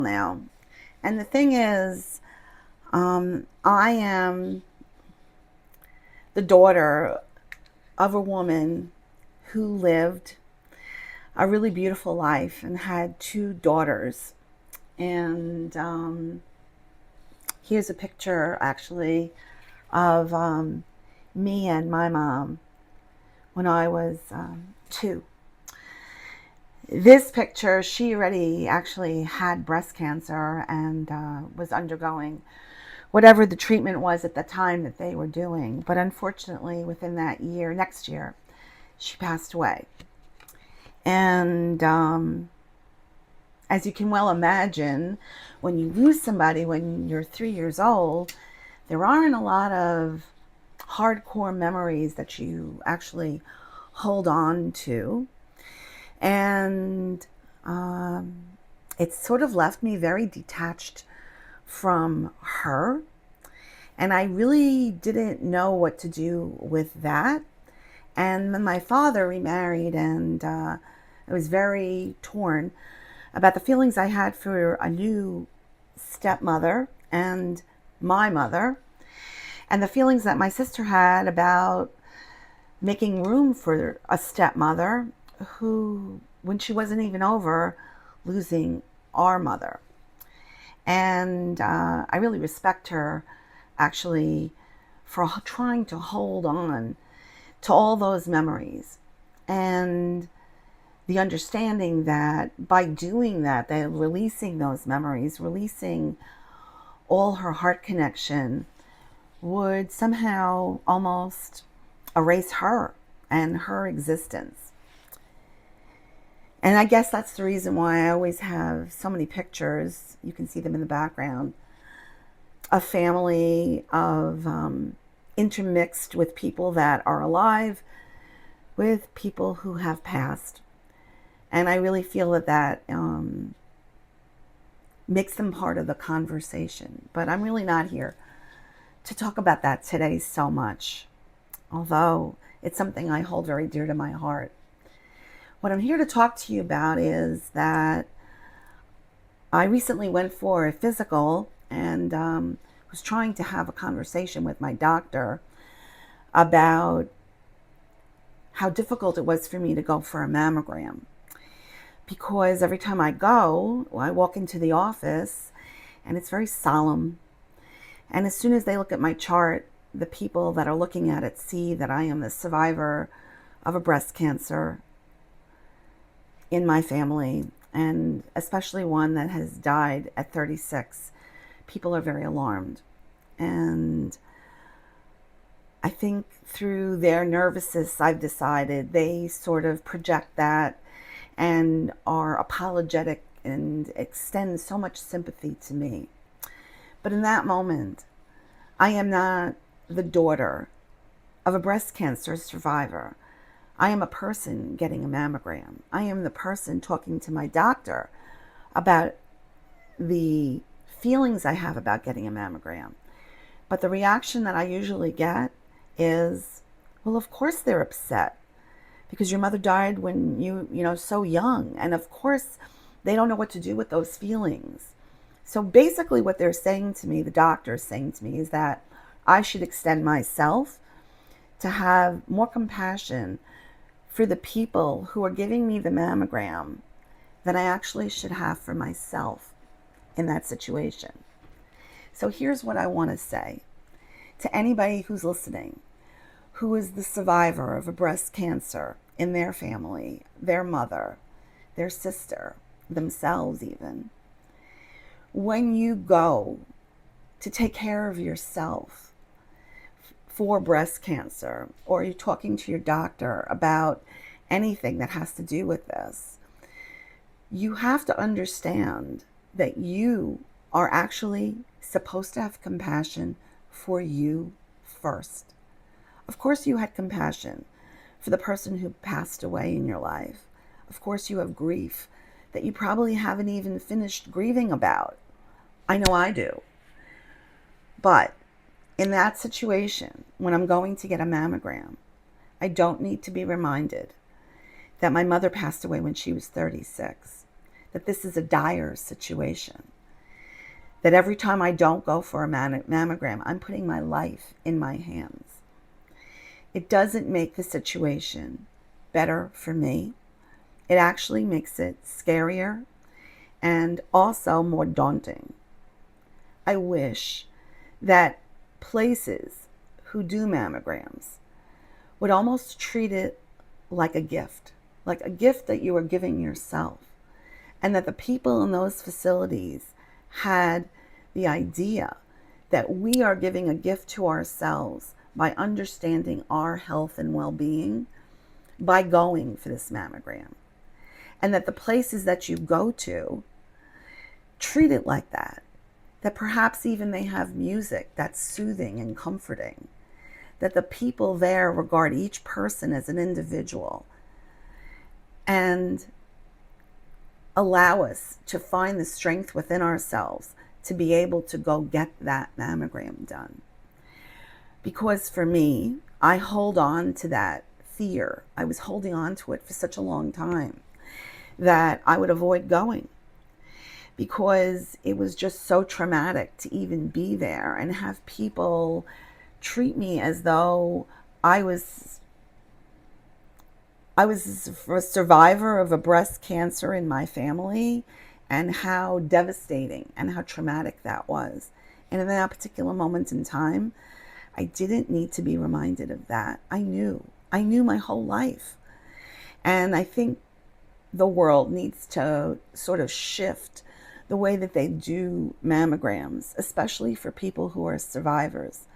now. And the thing is, I am the daughter of a woman who lived a really beautiful life and had two daughters. And here's a picture, actually, of me and my mom when I was 2. This picture, she already actually had breast cancer and was undergoing whatever the treatment was at the time that they were doing. But unfortunately, within that year, next year, she passed away. And as you can well imagine, when you lose somebody when you're 3 years old, there aren't a lot of hardcore memories that you actually hold on to. And it sort of left me very detached from her. And I really didn't know what to do with that. And then my father remarried, and I was very torn about the feelings I had for a new stepmother and my mother, and the feelings that my sister had about making room for a stepmother who, when she wasn't even over, losing our mother. And I really respect her, actually, for trying to hold on to all those memories, and the understanding that by doing that, they're releasing those memories, releasing all her heart connection, would somehow almost erase her and her existence. And I guess that's the reason why I always have so many pictures, you can see them in the background, a family of intermixed with people that are alive, with people who have passed. And I really feel that makes them part of the conversation. But I'm really not here to talk about that today so much, although it's something I hold very dear to my heart. What I'm here to talk to you about is that I recently went for a physical and was trying to have a conversation with my doctor about how difficult it was for me to go for a mammogram. Because every time I go, I walk into the office and it's very solemn. And as soon as they look at my chart, the people that are looking at it see that I am the survivor of a breast cancer in my family, and especially one that has died at 36. People are very alarmed. And I think through their nervousness, I've decided they sort of project that and are apologetic and extend so much sympathy to me. But in that moment, I am not the daughter of a breast cancer survivor. I am a person getting a mammogram. I am the person talking to my doctor about the feelings I have about getting a mammogram. But the reaction that I usually get is, well, of course they're upset because your mother died when so young. And of course they don't know what to do with those feelings. So basically what they're saying to me, the doctor is saying to me, is that I should extend myself to have more compassion for the people who are giving me the mammogram than I actually should have for myself in that situation. So here's what I want to say to anybody who's listening, who is the survivor of a breast cancer in their family, their mother, their sister, themselves even. When you go to take care of yourself for breast cancer, or you're talking to your doctor about anything that has to do with this, you have to understand that you are actually supposed to have compassion for you first. Of course you had compassion for the person who passed away in your life. Of course you have grief that you probably haven't even finished grieving about. I know I do. But in that situation, when I'm going to get a mammogram, I don't need to be reminded that my mother passed away when she was 36. that this is a dire situation. That every time I don't go for a mammogram, I'm putting my life in my hands. It doesn't make the situation better for me. It actually makes it scarier and also more daunting. I wish that places who do mammograms would almost treat it like a gift that you are giving yourself, and that the people in those facilities had the idea that we are giving a gift to ourselves by understanding our health and well-being by going for this mammogram. And that the places that you go to treat it like that. That perhaps even they have music that's soothing and comforting. That the people there regard each person as an individual and allow us to find the strength within ourselves to be able to go get that mammogram done. Because for me, I hold on to that fear. I was holding on to it for such a long time that I would avoid going, because it was just so traumatic to even be there and have people treat me as though I was a survivor of a breast cancer in my family, and how devastating and how traumatic that was. And in that particular moment in time, I didn't need to be reminded of that. I knew my whole life. And I think the world needs to sort of shift the way that they do mammograms, especially for people who are survivors.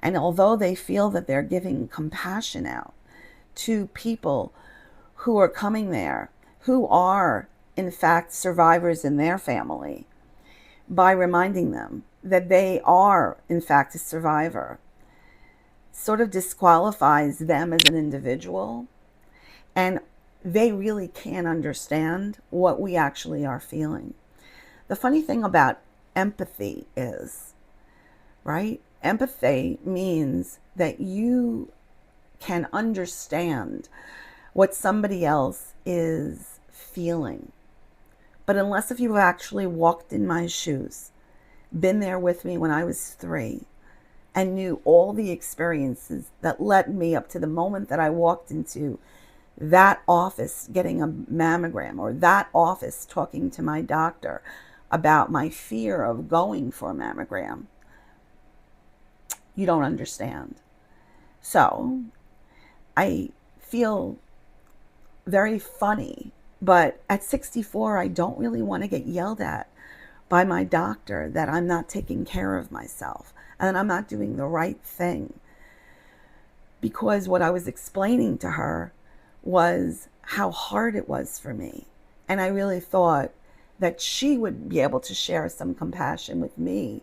And although they feel that they're giving compassion out to people who are coming there, who are in fact survivors in their family, by reminding them that they are in fact a survivor, sort of disqualifies them as an individual, and they really can't understand what we actually are feeling. The funny thing about empathy is, right? Empathy means that you can understand what somebody else is feeling. But unless if you've actually walked in my shoes, been there with me when I was 3, and knew all the experiences that led me up to the moment that I walked into that office getting a mammogram, or that office talking to my doctor about my fear of going for a mammogram, you don't understand. So I feel very funny, but at 64, I don't really want to get yelled at by my doctor that I'm not taking care of myself and I'm not doing the right thing. Because what I was explaining to her was how hard it was for me. And I really thought that she would be able to share some compassion with me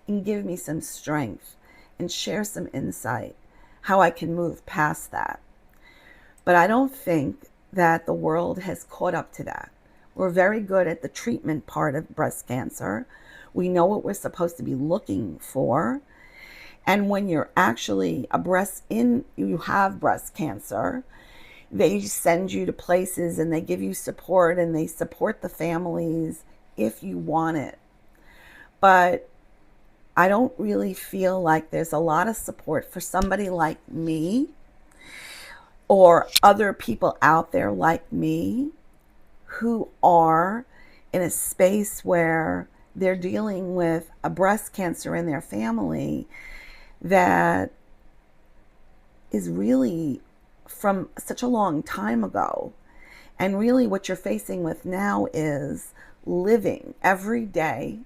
and give me some strength and share some insight, how I can move past that. But I don't think that the world has caught up to that. We're very good at the treatment part of breast cancer. We know what we're supposed to be looking for. And when you're actually you have breast cancer, they send you to places and they give you support and they support the families if you want it. But I don't really feel like there's a lot of support for somebody like me or other people out there like me who are in a space where they're dealing with a breast cancer in their family that is really from such a long time ago. And really what you're facing with now is living every day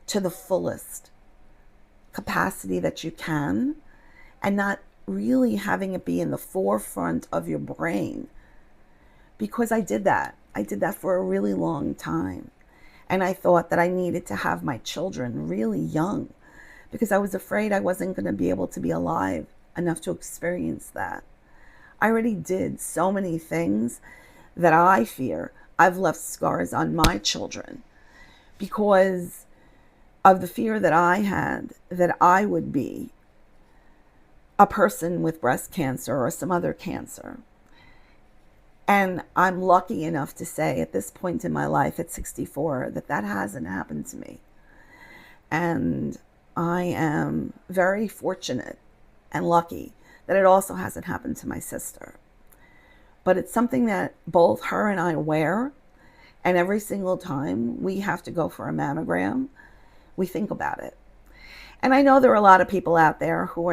to the fullest capacity that you can, and not really having it be in the forefront of your brain. Because I did that for a really long time. And I thought that I needed to have my children really young, because I was afraid I wasn't going to be able to be alive enough to experience that. I already did so many things that I fear I've left scars on my children because of the fear that I had that I would be a person with breast cancer or some other cancer. And I'm lucky enough to say at this point in my life at 64 that that hasn't happened to me. And I am very fortunate and lucky that it also hasn't happened to my sister. But it's something that both her and I wear, and every single time we have to go for a mammogram, we think about it. And I know there are a lot of people out there who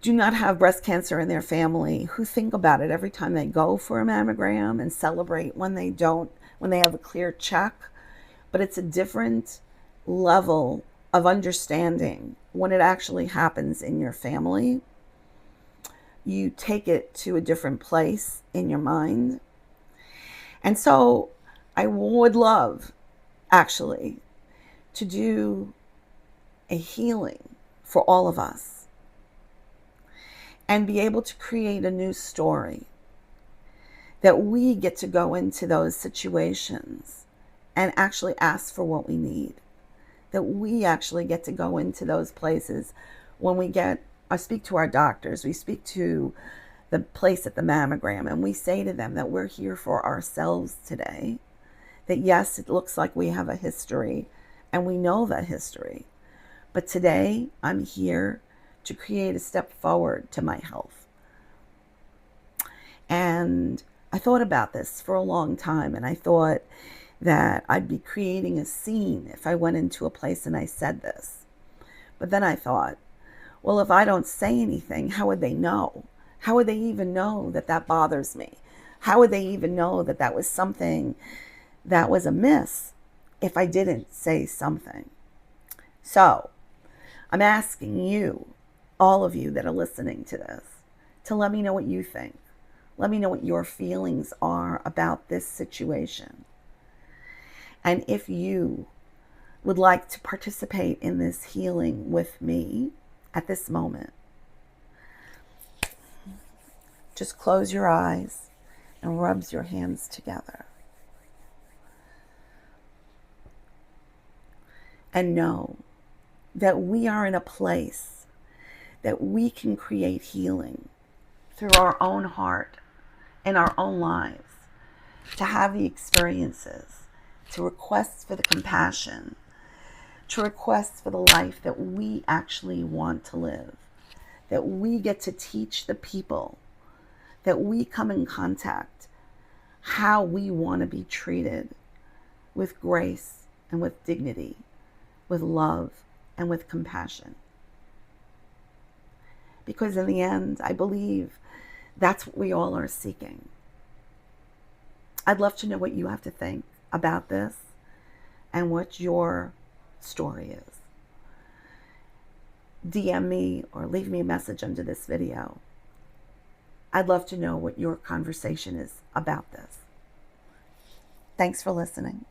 do not have breast cancer in their family, who think about it every time they go for a mammogram and celebrate when they don't, when they have a clear check. But it's a different level of understanding when it actually happens in your family. You take it to a different place in your mind. And so I would love, actually, to do a healing for all of us and be able to create a new story that we get to go into those situations and actually ask for what we need. That we actually get to go into those places when we speak to our doctors, we speak to the place at the mammogram, and we say to them that we're here for ourselves today. That yes, it looks like we have a history, and we know that history. But today, I'm here to create a step forward to my health. And I thought about this for a long time, and I thought that I'd be creating a scene if I went into a place and I said this. But then I thought, well, if I don't say anything, how would they know? How would they even know that that bothers me? How would they even know that that was something that was amiss if I didn't say something? So I'm asking you, all of you that are listening to this, to let me know what you think. Let me know what your feelings are about this situation. And if you would like to participate in this healing with me at this moment, just close your eyes and rub your hands together. And know that we are in a place that we can create healing through our own heart and our own lives, to have the experiences, to request for the compassion, to request for the life that we actually want to live, that we get to teach the people that we come in contact how we want to be treated with grace and with dignity, with love and with compassion. Because in the end, I believe that's what we all are seeking. I'd love to know what you have to think about this and what your story is. DM me or leave me a message under this video. I'd love to know what your conversation is about this. Thanks for listening.